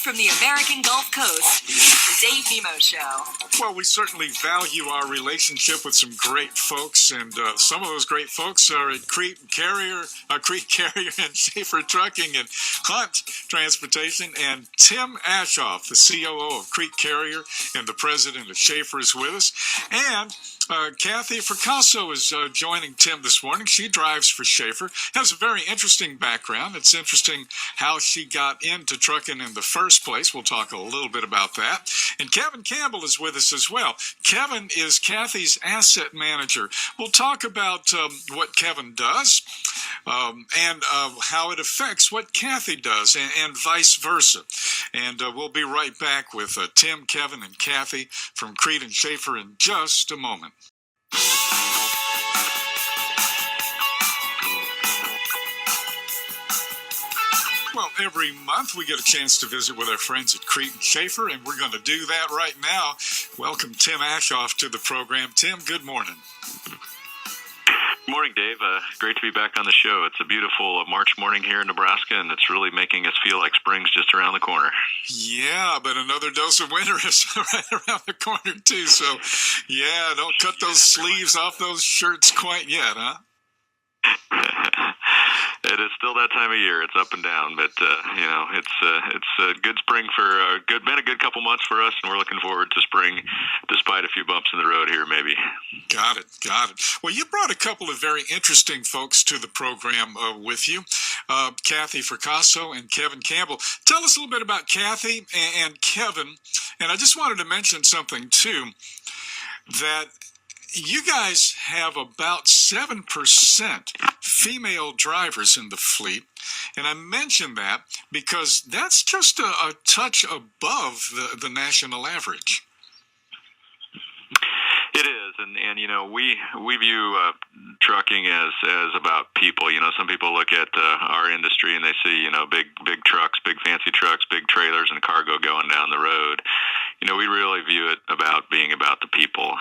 from the American Gulf Coast, it's the Dave Nemo Show. Well, we certainly value our relationship with some great folks, and some of those great folks are at Crete Carrier and Schaefer Trucking and Hunt Transportation, and Tim Aschoff, the COO of Crete Carrier and the president of Schaefer, is with us, and Kathy Fracasso is joining Tim this morning. She drives for Schaefer, has a very interesting background. It's interesting how she got into trucking in the first place. We'll talk a little bit about that. And Kevin Campbell is with us as well. Kevin is Kathy's asset manager. We'll talk about what Kevin does and how it affects what Kathy does, and vice versa. And we'll be right back with Tim, Kevin, and Kathy from Crete and Schaefer in just a moment. Well, every month we get a chance to visit with our friends at Crete and Schaefer, and we're going to do that right now. Welcome Tim Aschoff to the program. Tim, good morning. Good morning, Dave. Great to be back on the show. It's a beautiful March morning here in Nebraska, and it's really making us feel like spring's just around the corner. Yeah, but another dose of winter is right around the corner, too. So, yeah, don't cut those sleeves off those shirts quite yet, huh? It is still that time of year. It's up and down, but it's a good spring for been a good couple months for us, and we're looking forward to spring, despite a few bumps in the road here, maybe. Got it. Well, you brought a couple of very interesting folks to the program with you, Kathy Fracasso and Kevin Campbell. Tell us a little bit about Kathy and Kevin, and I just wanted to mention something too, that you guys have about 7% female drivers in the fleet, and I mention that because that's just a touch above the national average. It is, and you know, we view trucking as about people. You know, some people look at our industry and they see, you know, big trucks, big fancy trucks, big trailers, and cargo going down the road. You know, we really view it about being about the people.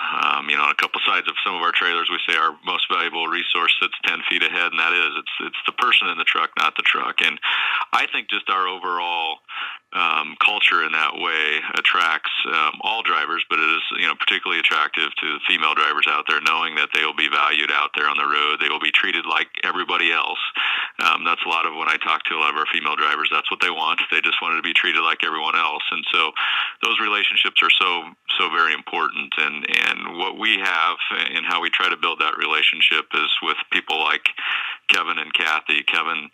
You know, on a couple sides of some of our trailers, we say our most valuable resource sits 10 feet ahead, and that is it's the person in the truck, not the truck. And I think just our overall culture in that way attracts all drivers, but it is, you know, particularly attractive to the female drivers out there, knowing that they will be valued out there on the road. They will be treated like everybody else. That's a lot of when I talk to a lot of our female drivers, that's what they want. They just wanted to be treated like everyone else. And so those relationships are so very important. And what we have and how we try to build that relationship is with people like Kevin and Kathy. Kevin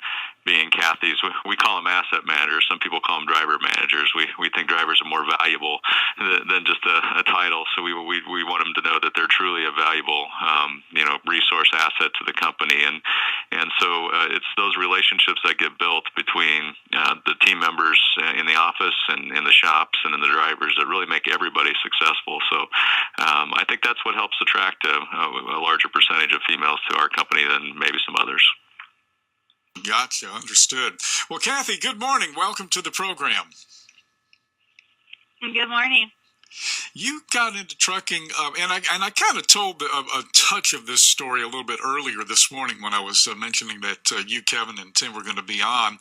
being Kathy's, we call them asset managers. Some people call them driver managers. We think drivers are more valuable than just a title. So we want them to know that they're truly a valuable, resource asset to the company. And so it's those relationships that get built between the team members in the office and in the shops and in the drivers that really make everybody successful. So I think that's what helps attract a larger percentage of females to our company than maybe some others. Gotcha. Understood. Well, Kathy, good morning. Welcome to the program. Good morning. You got into trucking, and I kind of told a touch of this story a little bit earlier this morning when I was mentioning that you, Kevin, and Tim were going to be on.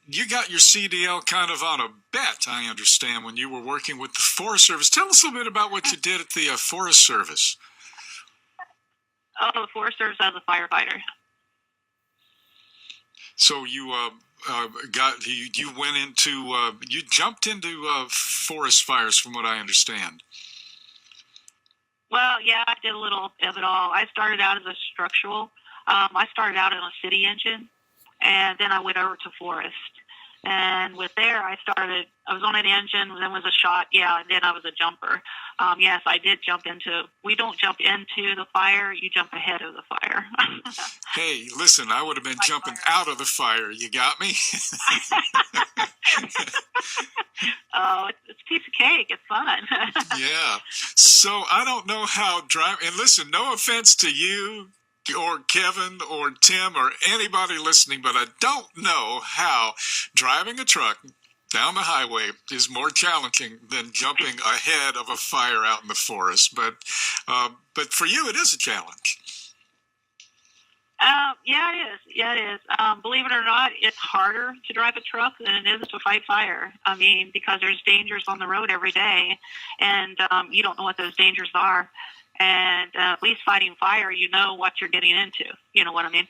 You got your CDL kind of on a bet, I understand, when you were working with the Forest Service. Tell us a little bit about what you did at the Forest Service. Oh, the Forest Service as a firefighter. So you you jumped into forest fires, from what I understand. Well, yeah, I did a little of it all. I started out as a structural. I started out in a city engine, and then I went over to forest. And with there, I was on an engine, then was a shot, and then I was a jumper. Yes, I did jump we don't jump into the fire, you jump ahead of the fire. Hey, listen, I would have been jumping out of the fire. You got me? Oh, it's a piece of cake. It's fun. Yeah. So I don't know how and listen, no offense to you or Kevin or Tim or anybody listening, but I don't know how driving a truck down the highway is more challenging than jumping ahead of a fire out in the forest. But for you, it is a challenge. Oh, for sure. It is. And, you know, I think, especially with the fire, you have to be able to, you have to be able to Yeah, it is. Yeah, it is. Believe it or not, it's harder to drive a truck than it is to fight fire. I mean, because there's dangers on the road every day, and you don't know what those dangers are. And at least fighting fire, you know what you're getting into. You know what I mean?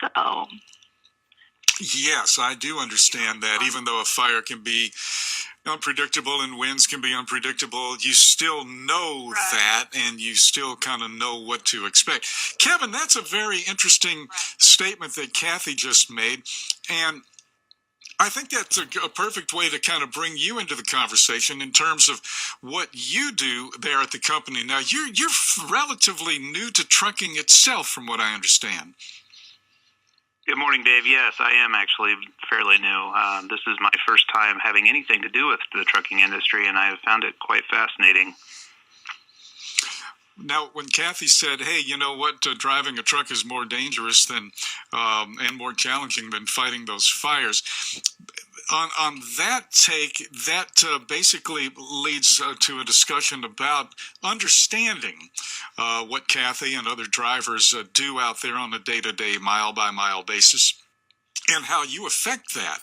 So. Yes, I do understand that. Even though a fire can be unpredictable and winds can be unpredictable, you still know that, and you still kind of know what to expect. Kevin, that's a very interesting statement that Kathy just made, and I think that's a perfect way to kind of bring you into the conversation in terms of what you do there at the company. Now, you're relatively new to trucking itself, from what I understand. Good morning, Dave. Yes, I am actually fairly new. This is my first time having anything to do with the trucking industry, and I have found it quite fascinating. Now, when Kathy said, hey, you know what, driving a truck is more dangerous than and more challenging than fighting those fires, on that take, that basically leads to a discussion about understanding what Kathy and other drivers do out there on a day-to-day, mile-by-mile basis, and how you affect that.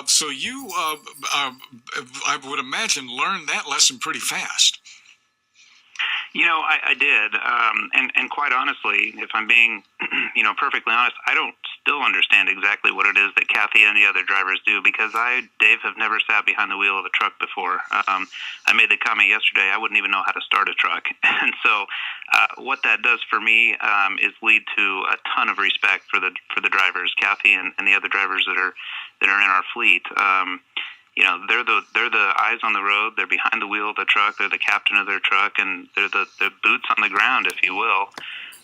So you, I would imagine, learned that lesson pretty fast. You know, I did, and quite honestly, if I'm being, perfectly honest, I don't still understand exactly what it is that Kathy and the other drivers do, because Dave, have never sat behind the wheel of a truck before. I made the comment yesterday, I wouldn't even know how to start a truck, and so what that does for me is lead to a ton of respect for the drivers, Kathy and the other drivers that are in our fleet. They're the eyes on the road. They're behind the wheel of the truck. They're the captain of their truck, and they're the boots on the ground, if you will.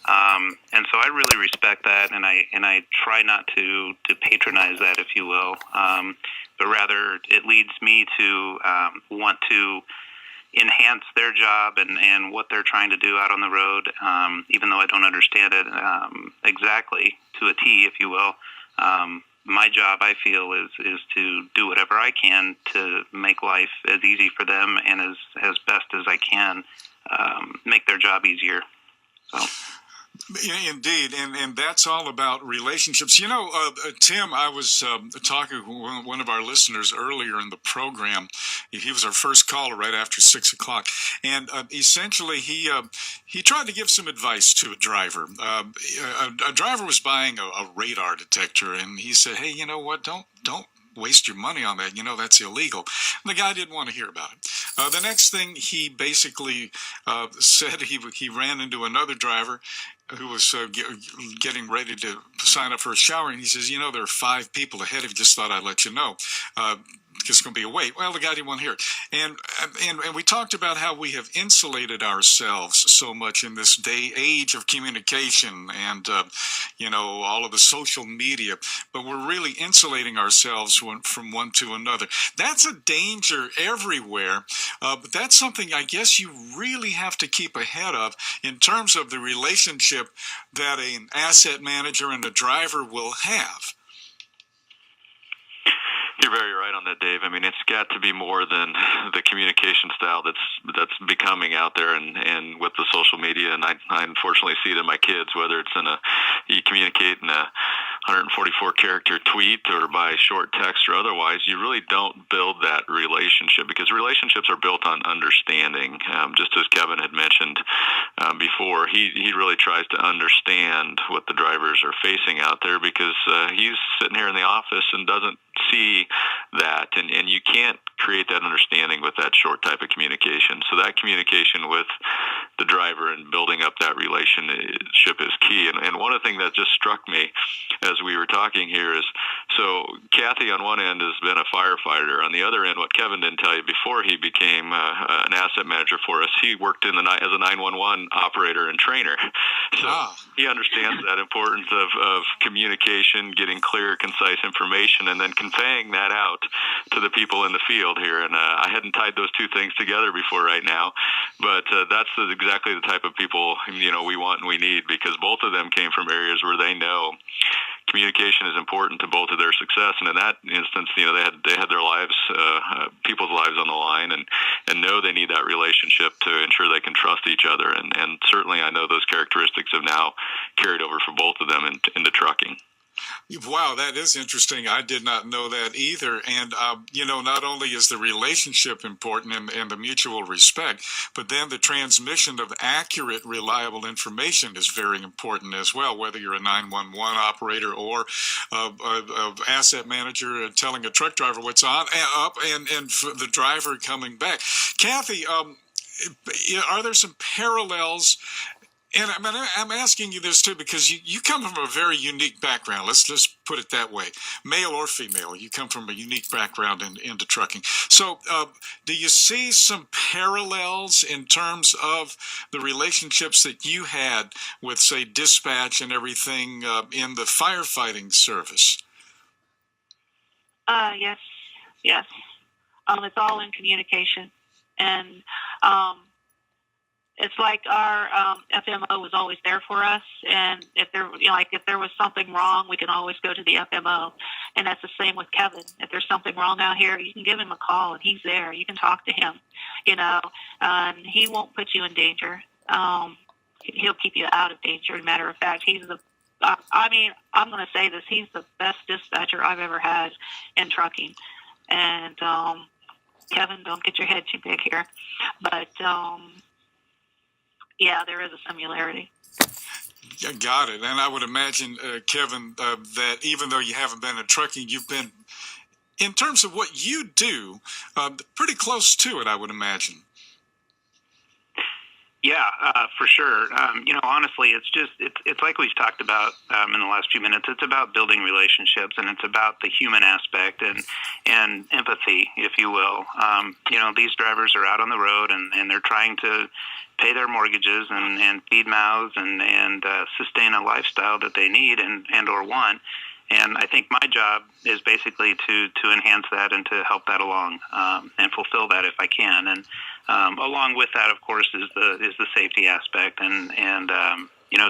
And so I really respect that, and I try not to patronize that, if you will, but rather it leads me to want to enhance their job and what they're trying to do out on the road, even though I don't understand it exactly to a T, if you will. My job, I feel, is to do whatever I can to make life as easy for them and as best as I can, make their job easier. So. Indeed, and that's all about relationships. Tim, I was talking with one of our listeners earlier in the program. He was our first caller right after 6 o'clock, and essentially he tried to give some advice to a driver. A driver was buying a radar detector, and he said, "Hey, you know what? Don't waste your money on that. That's illegal." And the guy didn't want to hear about it. The next thing he basically said, he ran into another driver who was getting ready to sign up for a shower, and he says, there are 5 people ahead of you. Just thought I'd let you know. It's going to be a wait. Well, the guy didn't want to hear it. And we talked about how we have insulated ourselves so much in this age of communication and, all of the social media, but we're really insulating ourselves from one to another. That's a danger everywhere, but that's something I guess you really have to keep ahead of in terms of the relationship that an asset manager and a driver will have. You're very right on that, Dave. I mean, it's got to be more than the communication style that's becoming out there, and with the social media. And I unfortunately see it in my kids, whether it's you communicate in a 144 character tweet or by short text or otherwise, you really don't build that relationship, because relationships are built on understanding. Just as Kevin had mentioned before, he really tries to understand what the drivers are facing out there, because he's sitting here in the office and doesn't see that, and you can't create that understanding with that short type of communication. So that communication with the driver and building up that relationship is key. And one of the things that just struck me as we were talking here is, so Kathy on one end has been a firefighter. On the other end, what Kevin didn't tell you, before he became an asset manager for us, he worked as a 911 operator and trainer. So he understands that importance of communication, getting clear, concise information, and then conveying that out to the people in the field here. And I hadn't tied those two things together before right now, but that's exactly the type of people, we want and we need, because both of them came from areas where they know communication is important to both of their success. And in that instance, they had their lives, people's lives on the line, and know they need that relationship to ensure they can trust each other. And certainly I know those characteristics have now carried over for both of them into trucking. Wow, that is interesting. I did not know that either. And, not only is the relationship important and the mutual respect, but then the transmission of accurate, reliable information is very important as well, whether you're a 911 operator or a asset manager telling a truck driver what's up and the driver coming back. Kathy, are there some parallels? And I'm asking you this too because you come from a very unique background. Let's just put it that way, male or female. You come from a unique background into trucking. So, do you see some parallels in terms of the relationships that you had with, say, dispatch and everything in the firefighting service? Yes. It's all in communication, and it's like our FMO was always there for us, and if there was something wrong, we can always go to the FMO, and that's the same with Kevin. If there's something wrong out here, you can give him a call, and he's there. You can talk to him, and he won't put you in danger. He'll keep you out of danger. As a matter of fact, I'm going to say this: he's the best dispatcher I've ever had in trucking, and Kevin, don't get your head too big here, but. Yeah, there is a similarity. Got it. And I would imagine, Kevin, that even though you haven't been in trucking, you've been, in terms of what you do, pretty close to it, I would imagine. Yeah, for sure. Honestly, it's like we've talked about in the last few minutes. It's about building relationships, and it's about the human aspect and empathy, if you will. These drivers are out on the road, and they're trying to pay their mortgages and feed mouths and sustain a lifestyle that they need and or want. And I think my job is basically to enhance that and to help that along and fulfill that if I can. And along with that, of course, is the safety aspect and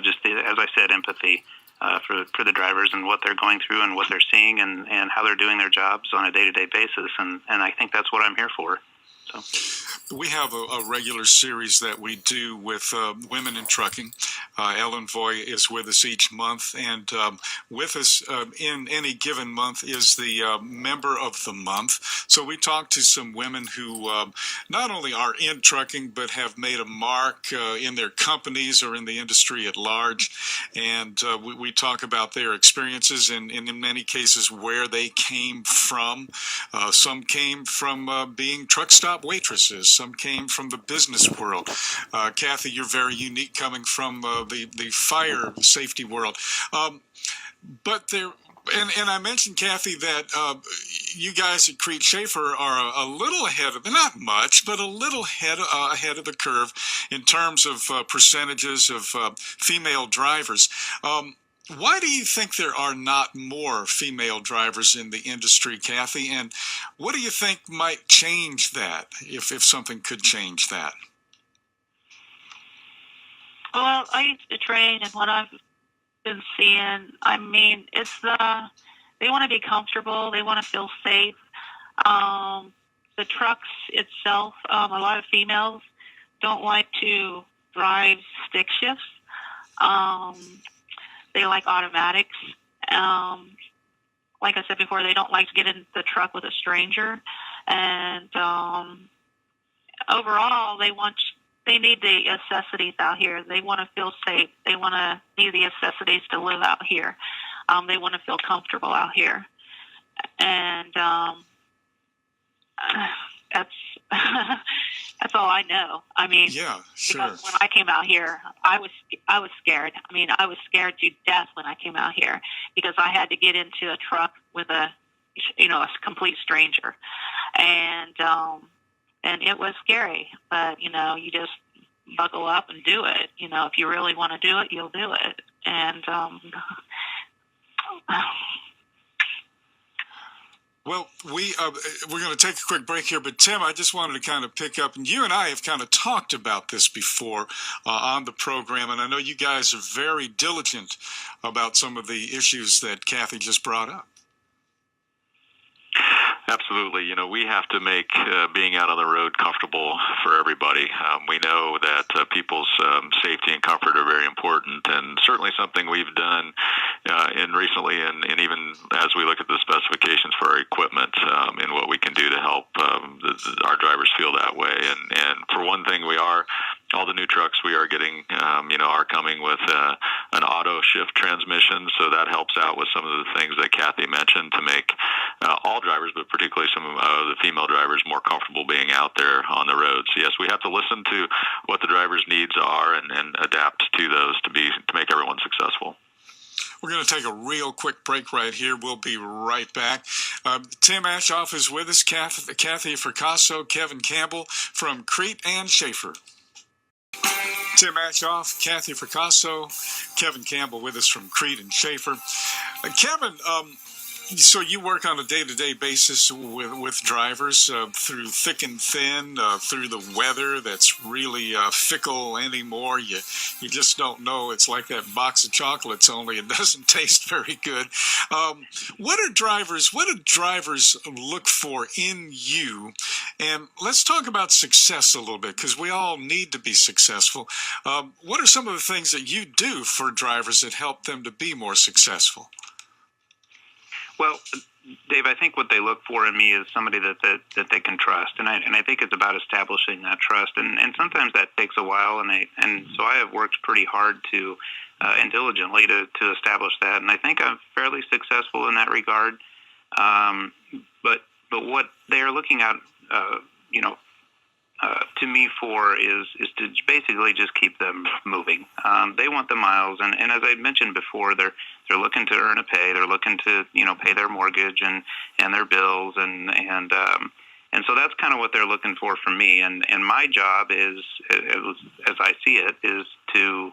just as I said, empathy for the drivers and what they're going through and what they're seeing and how they're doing their jobs on a day-to-day basis. And I think that's what I'm here for. So. We have a regular series that we do with women in trucking. Ellen Voy is with us each month, and with us in any given month is the member of the month. So we talk to some women who not only are in trucking, but have made a mark in their companies or in the industry at large. And we talk about their experiences and in many cases where they came from. Some came from being truck stop waitresses. Some came from the business world. Kathy, you're very unique coming from the fire safety world. But there, and I mentioned, Kathy, that you guys at Crete Schaefer are a little ahead of, not much, but a little ahead of the curve in terms of percentages of female drivers. Why do you think there are not more female drivers in the industry, Kathy? And what do you think might change that, if something could change that? Well, I used to train, and what I've been seeing, they want to be comfortable. They want to feel safe. The trucks itself, a lot of females don't like to drive stick shifts. They like automatics. Like I said before, they don't like to get in the truck with a stranger. And overall, they need the necessities out here. They want to feel safe. They want to need the necessities to live out here. They want to feel comfortable out here. And that's that's all I know. I mean, yeah, sure. Because when I came out here, I was scared. I mean, I was scared to death when I came out here because I had to get into a truck with a complete stranger, and it was scary. But you just buckle up and do it. If you really want to do it, you'll do it. And Well, we're going to take a quick break here, but Tim, I just wanted to kind of pick up, and you and I have kind of talked about this before on the program, and I know you guys are very diligent about some of the issues that Kathy just brought up. Absolutely. We have to make being out on the road comfortable for everybody. We know that people's safety and comfort are very important, and certainly something we've done in recently, and even as we look at the specifications for our equipment and what we can do to help our drivers feel that way. And for one thing, all the new trucks we are getting, are coming with an auto shift transmission, so that helps out with some of the things that Kathy mentioned to make all drivers, but particularly some of the female drivers, more comfortable being out there on the road. So yes, we have to listen to what the drivers' needs are and adapt to those to make everyone successful. We're going to take a real quick break right here. We'll be right back. Tim Aschoff is with us, Kathy Fracasso, Kevin Campbell from Crete and Schaefer. Tim Aschoff, Kathy Fracasso, Kevin Campbell with us from Crete and Schaefer. Kevin, so you work on a day-to-day basis with drivers through thick and thin, through the weather that's really fickle anymore. You just don't know. It's like that box of chocolates, only it doesn't taste very good. What do drivers look for in you? And let's talk about success a little bit, because we all need to be successful. What are some of the things that you do for drivers that help them to be more successful? Well, Dave, I think what they look for in me is somebody that they can trust, and I think it's about establishing that trust, and sometimes that takes a while, and so I have worked pretty hard to and diligently to establish that, and I think I'm fairly successful in that regard. But what they are looking at, to me for is to basically just keep them moving. They want the miles, and as I mentioned before, they're looking to earn a pay. They're looking to pay their mortgage and their bills, and so that's kind of what they're looking for from me. And my job is, as I see it, is to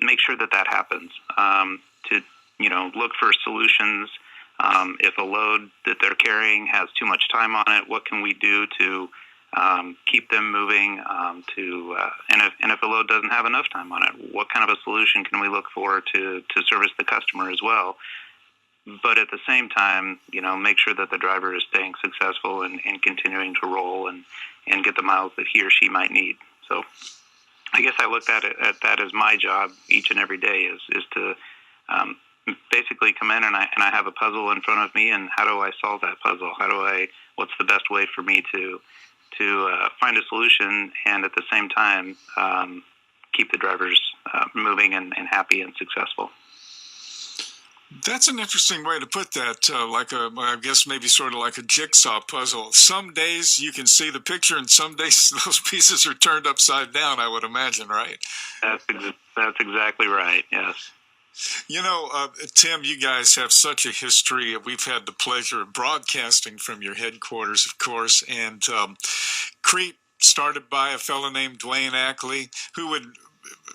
make sure that happens. To look for solutions. If a load that they're carrying has too much time on it, what can we do to keep them moving, and if a load doesn't have enough time on it, what kind of a solution can we look for to service the customer as well? But at the same time, make sure that the driver is staying successful and continuing to roll and get the miles that he or she might need. So I guess I looked at that as my job each and every day is to basically come in and I have a puzzle in front of me, and how do I solve that puzzle? What's the best way for me to find a solution, and at the same time keep the drivers moving and happy and successful. That's an interesting way to put that, I guess maybe sort of like a jigsaw puzzle. Some days you can see the picture, and some days those pieces are turned upside down, I would imagine, right? That's exactly right, yes. Tim, you guys have such a history. We've had the pleasure of broadcasting from your headquarters, of course, and Crete started by a fellow named Dwayne Ackley, who would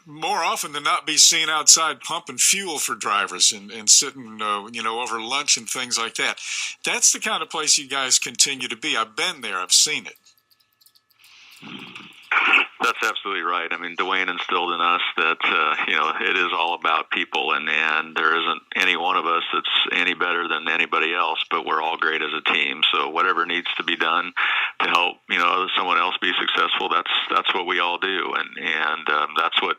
more often than not be seen outside pumping fuel for drivers and sitting, over lunch and things like that. That's the kind of place you guys continue to be. I've been there. I've seen it. That's absolutely right. I mean, Dwayne instilled in us that, it is all about people, and there isn't any one of us that's any better than anybody else, but we're all great as a team. So whatever needs to be done to help, someone else be successful, that's what we all do. And that's what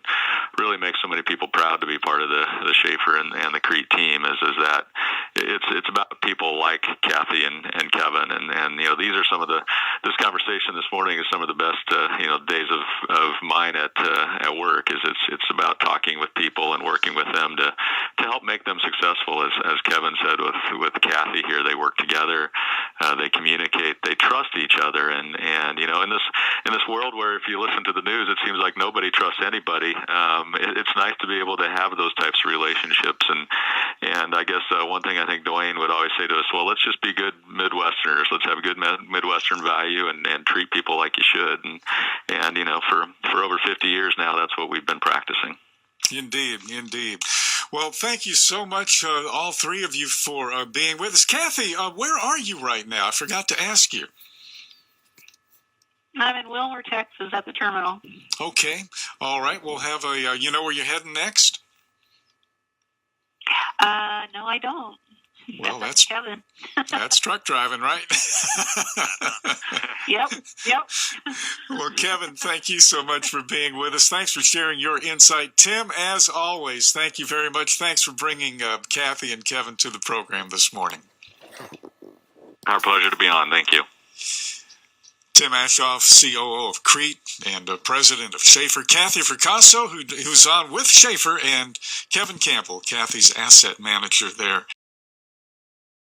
really makes so many people proud to be part of the Schaefer and the Crete team is that it's about people like Kathy and Kevin. And these are some of this conversation this morning is some of the best, days of mine at work. It's about talking with people and working with them to help make them successful. As Kevin said with Kathy here, they work together, they communicate, they trust each other, and in this world where if you listen to the news, it seems like nobody trusts anybody. It's nice to be able to have those types of relationships, and I guess one thing I think Dwayne would always say to us, well, let's just be good Midwesterners. Let's have good Midwestern value and treat people like you should. And for over 50 years now, that's what we've been practicing. Indeed, indeed. Well, thank you so much, all three of you, for being with us. Kathy, where are you right now? I forgot to ask you. I'm in Wilmer, Texas, at the terminal. Okay. All right. We'll have a, you know where you're heading next? No, I don't. Well, that's Kevin. That's truck driving, right? Yep. Well, Kevin, thank you so much for being with us. Thanks for sharing your insight. Tim, as always, thank you very much. Thanks for bringing Kathy and Kevin to the program this morning. Our pleasure to be on. Thank you. Tim Aschoff, COO of Crete and president of Schaefer. Kathy Fracasso, who's on with Schaefer, and Kevin Campbell, Kathy's asset manager there